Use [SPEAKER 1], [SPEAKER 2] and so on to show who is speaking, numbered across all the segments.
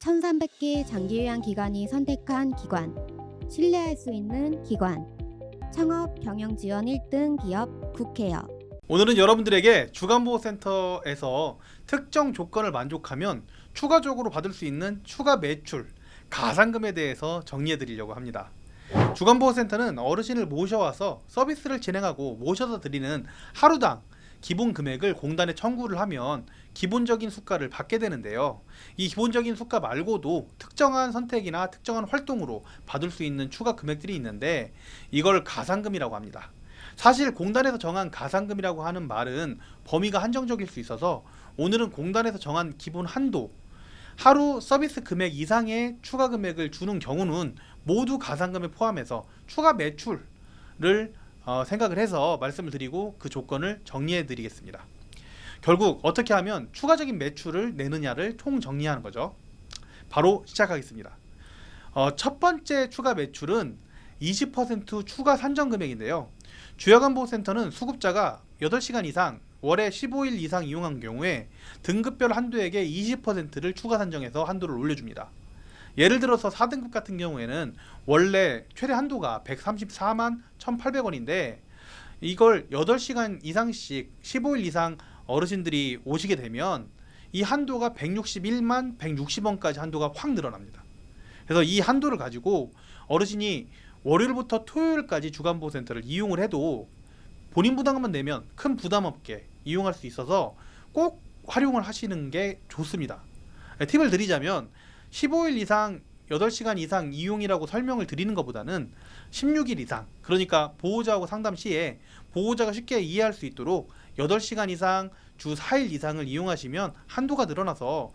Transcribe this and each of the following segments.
[SPEAKER 1] 1300개 장기요양기관이 선택한 기관, 신뢰할 수 있는 기관, 창업 경영 지원 1등 기업 국회요.
[SPEAKER 2] 오늘은 여러분들에게 주간보호센터에서 특정 조건을 만족하면 추가적으로 받을 수 있는 추가 매출, 가산금에 대해서 정리해 드리려고 합니다. 주간보호센터는 어르신을 모셔와서 서비스를 진행하고 모셔서 드리는 하루당 기본 금액을 공단에 청구를 하면 기본적인 수가를 받게 되는데요. 이 기본적인 수가 말고도 특정한 선택이나 특정한 활동으로 받을 수 있는 추가 금액들이 있는데 이걸 가산금이라고 합니다. 사실 공단에서 정한 가산금이라고 하는 말은 범위가 한정적일 수 있어서 오늘은 공단에서 정한 기본 한도, 하루 서비스 금액 이상의 추가 금액을 주는 경우는 모두 가산금에 포함해서 추가 매출을 생각을 해서 말씀을 드리고 그 조건을 정리해 드리겠습니다. 결국 어떻게 하면 추가적인 매출을 내느냐를 총 정리하는 거죠. 바로 시작하겠습니다. 첫 번째 추가 매출은 20% 추가 산정 금액인데요. 주야간보호센터는 수급자가 8시간 이상 월에 15일 이상 이용한 경우에 등급별 한도액의 20%를 추가 산정해서 한도를 올려줍니다. 예를 들어서 4등급 같은 경우에는 원래 최대 한도가 134만 1,800원인데 이걸 8시간 이상씩 15일 이상 어르신들이 오시게 되면 이 한도가 161만 160원까지 한도가 확 늘어납니다. 그래서 이 한도를 가지고 어르신이 월요일부터 토요일까지 주간보호센터를 이용을 해도 본인 부담만 내면 큰 부담 없게 이용할 수 있어서 꼭 활용을 하시는 게 좋습니다. 팁을 드리자면 15일 이상 8시간 이상 이용이라고 설명을 드리는 것보다는 16일 이상, 그러니까 보호자하고 상담 시에 보호자가 쉽게 이해할 수 있도록 8시간 이상 주 4일 이상을 이용하시면 한도가 늘어나서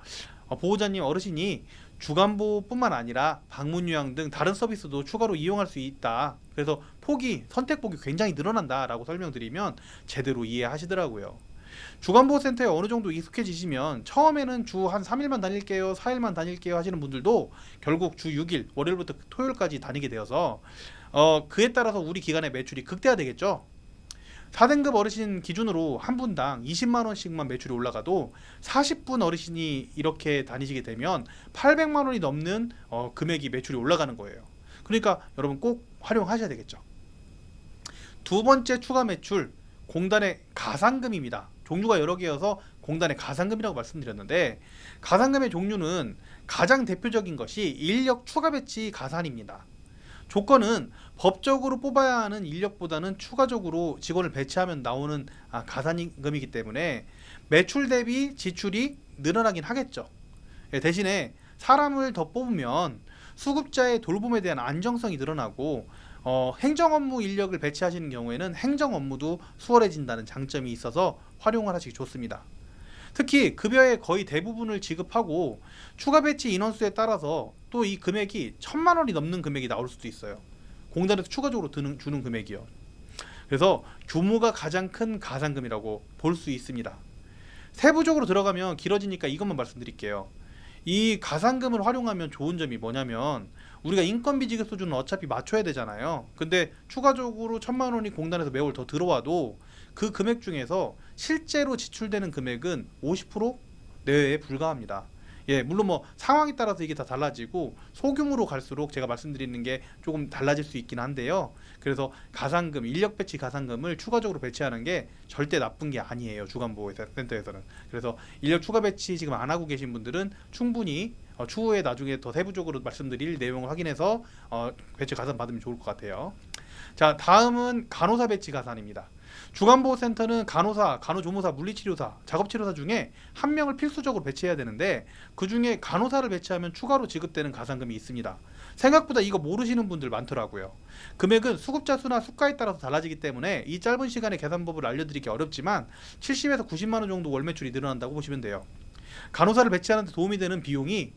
[SPEAKER 2] 보호자님 어르신이 주간보호뿐만 아니라 방문요양 등 다른 서비스도 추가로 이용할 수 있다. 그래서 선택폭이 굉장히 늘어난다 라고 설명드리면 제대로 이해하시더라고요. 주간보호센터에 어느 정도 익숙해지시면 처음에는 주 한 3일만 다닐게요, 4일만 다닐게요 하시는 분들도 결국 주 6일, 월요일부터 토요일까지 다니게 되어서 그에 따라서 우리 기관의 매출이 극대화되겠죠. 4등급 어르신 기준으로 한 분당 20만 원씩만 매출이 올라가도 40분 어르신이 이렇게 다니시게 되면 800만 원이 넘는 금액이 매출이 올라가는 거예요. 그러니까 여러분 꼭 활용하셔야 되겠죠. 두 번째 추가 매출, 공단의 가산금입니다. 종류가 여러 개여서 공단의 가산금이라고 말씀드렸는데 가산금의 종류는 가장 대표적인 것이 인력 추가 배치 가산입니다. 조건은 법적으로 뽑아야 하는 인력보다는 추가적으로 직원을 배치하면 나오는 가산금이기 때문에 매출 대비 지출이 늘어나긴 하겠죠. 대신에 사람을 더 뽑으면 수급자의 돌봄에 대한 안정성이 늘어나고 행정 업무 인력을 배치하시는 경우에는 행정 업무도 수월해진다는 장점이 있어서 활용을 하시기 좋습니다. 특히 급여의 거의 대부분을 지급하고 추가 배치 인원수에 따라서 또 이 금액이 1,000만 원이 넘는 금액이 나올 수도 있어요. 공단에서 추가적으로 주는 금액이요. 그래서 규모가 가장 큰 가산금이라고 볼 수 있습니다. 세부적으로 들어가면 길어지니까 이것만 말씀드릴게요. 이 가산금을 활용하면 좋은 점이 뭐냐면 우리가 인건비 지급 수준은 어차피 맞춰야 되잖아요. 근데 추가적으로 1,000만 원이 공단에서 매월 더 들어와도 그 금액 중에서 실제로 지출되는 금액은 50% 내외에 불과합니다. 물론 상황에 따라서 이게 다 달라지고 소규모로 갈수록 제가 말씀드리는 게 조금 달라질 수 있긴 한데요. 그래서 가산금, 인력 배치 가산금을 추가적으로 배치하는 게 절대 나쁜 게 아니에요. 주간보호센터에서는. 그래서 인력 추가 배치 지금 안 하고 계신 분들은 충분히 추후에 나중에 더 세부적으로 말씀드릴 내용을 확인해서 배치 가산 받으면 좋을 것 같아요. 자, 다음은 간호사 배치 가산입니다. 주간보호센터는 간호사, 간호조무사, 물리치료사, 작업치료사 중에 한 명을 필수적으로 배치해야 되는데 그 중에 간호사를 배치하면 추가로 지급되는 가산금이 있습니다. 생각보다 이거 모르시는 분들 많더라고요. 금액은 수급자 수나 수가에 따라서 달라지기 때문에 이 짧은 시간에 계산법을 알려드리기 어렵지만 70에서 90만 원 정도 월 매출이 늘어난다고 보시면 돼요. 간호사를 배치하는 데 도움이 되는 비용이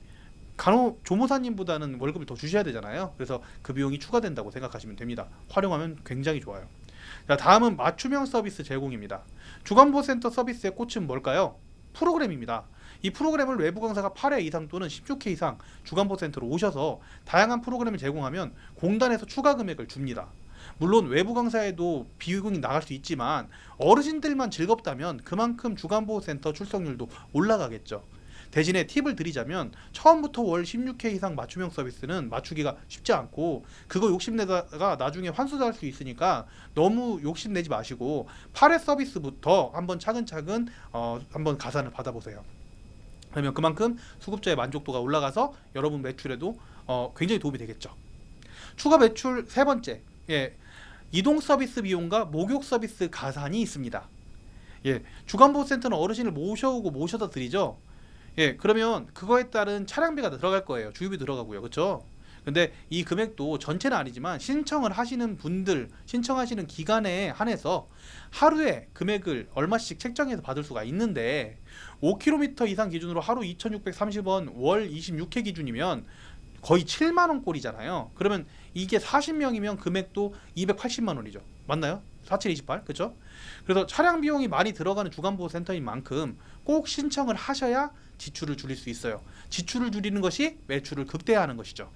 [SPEAKER 2] 간호조무사님보다는 월급을 더 주셔야 되잖아요. 그래서 그 비용이 추가된다고 생각하시면 됩니다. 활용하면 굉장히 좋아요. 자, 다음은 맞춤형 서비스 제공입니다. 주간보호센터 서비스의 꽃은 뭘까요? 프로그램입니다. 이 프로그램을 외부 강사가 8회 이상 또는 16회 이상 주간보호센터로 오셔서 다양한 프로그램을 제공하면 공단에서 추가 금액을 줍니다. 물론 외부 강사에도 비용이 나갈 수 있지만 어르신들만 즐겁다면 그만큼 주간보호센터 출석률도 올라가겠죠. 대신에 팁을 드리자면 처음부터 월 16K 이상 맞춤형 서비스는 맞추기가 쉽지 않고 그거 욕심내다가 나중에 환수할 수 있으니까 너무 욕심내지 마시고 8회 서비스부터 한번 차근차근 한번 가산을 받아보세요. 그러면 그만큼 수급자의 만족도가 올라가서 여러분 매출에도 굉장히 도움이 되겠죠. 추가 매출 세 번째, 이동 서비스 비용과 목욕 서비스 가산이 있습니다. 주간보호센터는 어르신을 모셔오고 모셔다 드리죠. 그러면 그거에 따른 차량비가 들어갈 거예요. 주유비 들어가고요. 그렇죠? 근데 이 금액도 전체는 아니지만 신청을 하시는 분들, 신청하시는 기간에 한해서 하루에 금액을 얼마씩 책정해서 받을 수가 있는데 5km 이상 기준으로 하루 2,630원, 월 26회 기준이면 거의 7만 원 꼴이잖아요. 그러면 이게 40명이면 금액도 280만 원이죠. 맞나요? 4728 그렇죠? 그래서 차량 비용이 많이 들어가는 주간보호센터인 만큼 꼭 신청을 하셔야 지출을 줄일 수 있어요. 지출을 줄이는 것이 매출을 극대화하는 것이죠.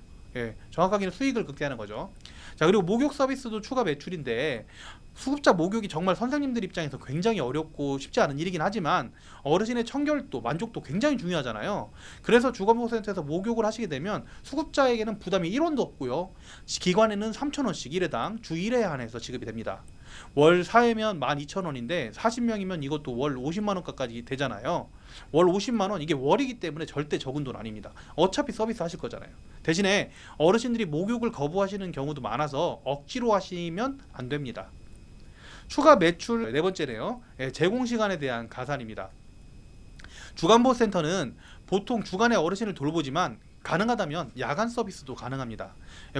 [SPEAKER 2] 정확하게는 수익을 극대화하는 거죠. 자, 그리고 목욕 서비스도 추가 매출인데 수급자 목욕이 정말 선생님들 입장에서 굉장히 어렵고 쉽지 않은 일이긴 하지만 어르신의 청결도, 만족도 굉장히 중요하잖아요. 그래서 주간보호센터에서 목욕을 하시게 되면 수급자에게는 부담이 1원도 없고요. 기관에는 3,000원씩 1회당 주 1회에 한해서 지급이 됩니다. 월 4회면 12,000원인데 40명이면 이것도 월 50만 원까지 되잖아요. 월 50만 원, 이게 월이기 때문에 절대 적은 돈 아닙니다. 어차피 서비스 하실 거잖아요. 대신에 어르신들이 목욕을 거부하시는 경우도 많아서 억지로 하시면 안 됩니다. 추가 매출 네 번째네요. 제공 시간에 대한 가산입니다. 주간보호센터는 보통 주간에 어르신을 돌보지만 가능하다면 야간 서비스도 가능합니다.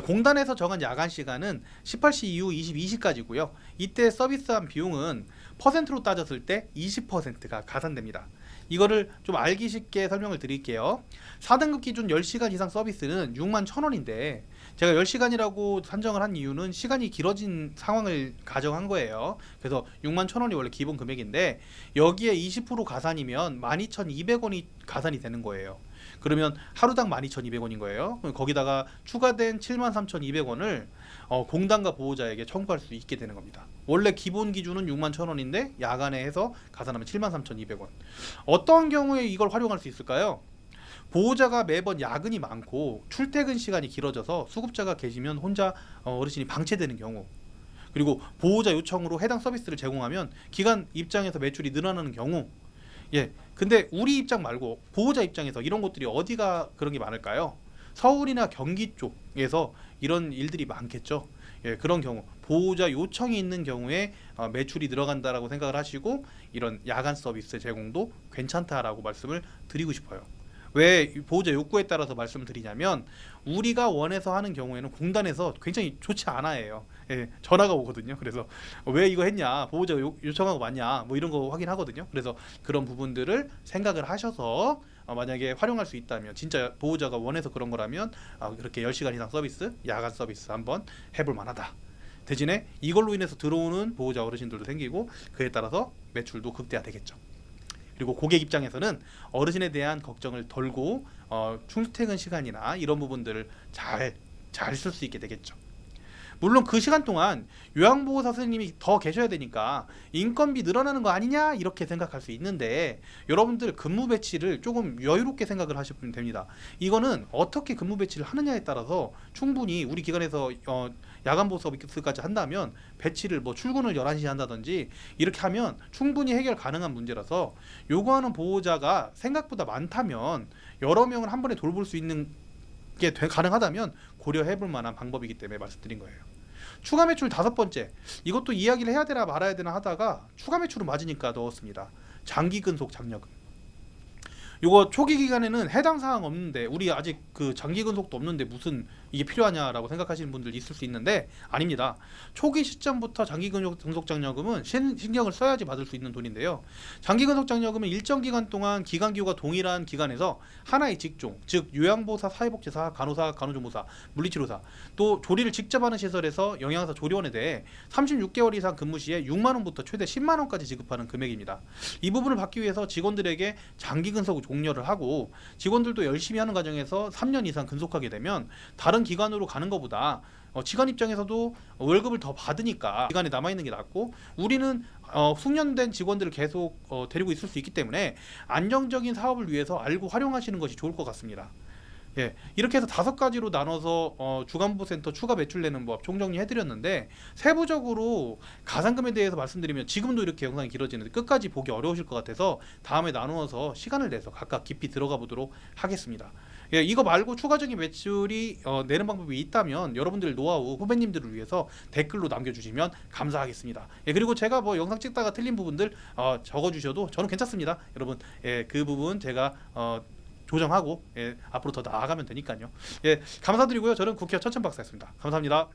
[SPEAKER 2] 공단에서 정한 야간 시간은 18시 이후 22시까지고요. 이때 서비스한 비용은 퍼센트로 따졌을 때 20%가 가산됩니다. 이거를 좀 알기 쉽게 설명을 드릴게요. 4등급 기준 10시간 이상 서비스는 61,000원인데 제가 10시간이라고 산정을 한 이유는 시간이 길어진 상황을 가정한 거예요. 그래서 61,000원이 원래 기본 금액인데 여기에 20% 가산이면 12,200원이 가산이 되는 거예요. 그러면 하루당 12,200원인 거예요. 거기다가 추가된 73,200원을 공단과 보호자에게 청구할 수 있게 되는 겁니다. 원래 기본 기준은 61,000원인데 야간에 해서 가산하면 73,200원. 어떠한 경우에 이걸 활용할 수 있을까요? 보호자가 매번 야근이 많고 출퇴근 시간이 길어져서 수급자가 계시면 혼자 어르신이 방치되는 경우, 그리고 보호자 요청으로 해당 서비스를 제공하면 기관 입장에서 매출이 늘어나는 경우, 근데 우리 입장 말고 보호자 입장에서 이런 것들이 어디가 그런 게 많을까요? 서울이나 경기 쪽에서 이런 일들이 많겠죠. 그런 경우 보호자 요청이 있는 경우에 매출이 늘어간다라고 생각을 하시고 이런 야간 서비스 제공도 괜찮다라고 말씀을 드리고 싶어요. 왜 보호자 욕구에 따라서 말씀을 드리냐면 우리가 원해서 하는 경우에는 공단에서 굉장히 좋지 않아요. 전화가 오거든요. 그래서 왜 이거 했냐, 보호자 요청하고 맞냐, 뭐 이런 거 확인하거든요. 그래서 그런 부분들을 생각을 하셔서 만약에 활용할 수 있다면, 진짜 보호자가 원해서 그런 거라면 그렇게 10시간 이상 서비스, 야간 서비스 한번 해볼 만하다. 대신에 이걸로 인해서 들어오는 보호자 어르신들도 생기고 그에 따라서 매출도 극대화되겠죠. 그리고 고객 입장에서는 어르신에 대한 걱정을 덜고 출퇴근 시간이나 이런 부분들을 잘 쓸 수 있게 되겠죠. 물론 그 시간 동안 요양보호사 선생님이 더 계셔야 되니까 인건비 늘어나는 거 아니냐 이렇게 생각할 수 있는데 여러분들 근무 배치를 조금 여유롭게 생각을 하시면 됩니다. 이거는 어떻게 근무 배치를 하느냐에 따라서 충분히 우리 기관에서 야간보호 서비스까지 한다면 배치를 뭐 출근을 11시에 한다든지 이렇게 하면 충분히 해결 가능한 문제라서 요구하는 보호자가 생각보다 많다면 여러 명을 한 번에 돌볼 수 있는 게 가능하다면 고려해볼 만한 방법이기 때문에 말씀드린 거예요. 추가 매출 다섯 번째, 이것도 이야기를 해야 되나 말아야 되나 하다가 추가 매출은 맞으니까 넣었습니다. 장기 근속 장려금. 요거 초기 기간에는 해당 사항 없는데 우리 아직 그 장기 근속도 없는데 무슨 이게 필요하냐라고 생각하시는 분들 있을 수 있는데 아닙니다. 초기 시점부터 장기 근속 장려금은 신경을 써야지 받을 수 있는 돈인데요. 장기 근속 장려금은 일정 기간 동안 기관 기호가 동일한 기관에서 하나의 직종, 즉 요양보호사, 사회복지사, 간호사, 간호조무사, 물리치료사, 또 조리를 직접 하는 시설에서 영양사 조리원에 대해 36개월 이상 근무 시에 6만 원부터 최대 10만 원까지 지급하는 금액입니다. 이 부분을 받기 위해서 직원들에게 장기 근속을 종료를 하고 직원들도 열심히 하는 과정에서 3년 이상 근속하게 되면 다른 기관으로 가는 것보다 직원 입장에서도 월급을 더 받으니까 기관에 남아있는 게 낫고, 우리는 숙련된 직원들을 계속 데리고 있을 수 있기 때문에 안정적인 사업을 위해서 알고 활용하시는 것이 좋을 것 같습니다. 예, 이렇게 해서 5가지로 나눠서 주간보센터 추가 매출 내는 법 총정리해드렸는데, 세부적으로 가산금에 대해서 말씀드리면 지금도 이렇게 영상이 길어지는데 끝까지 보기 어려우실 것 같아서 다음에 나누어서 시간을 내서 각각 깊이 들어가 보도록 하겠습니다. 예, 이거 말고 추가적인 매출이 내는 방법이 있다면 여러분들 노하우 후배님들을 위해서 댓글로 남겨주시면 감사하겠습니다. 예, 그리고 제가 뭐 영상 찍다가 틀린 부분들 적어주셔도 저는 괜찮습니다. 여러분, 예, 그 부분 제가 조정하고 앞으로 더 나아가면 되니까요. 예, 감사드리고요. 저는 국회의원 천천박사였습니다. 감사합니다.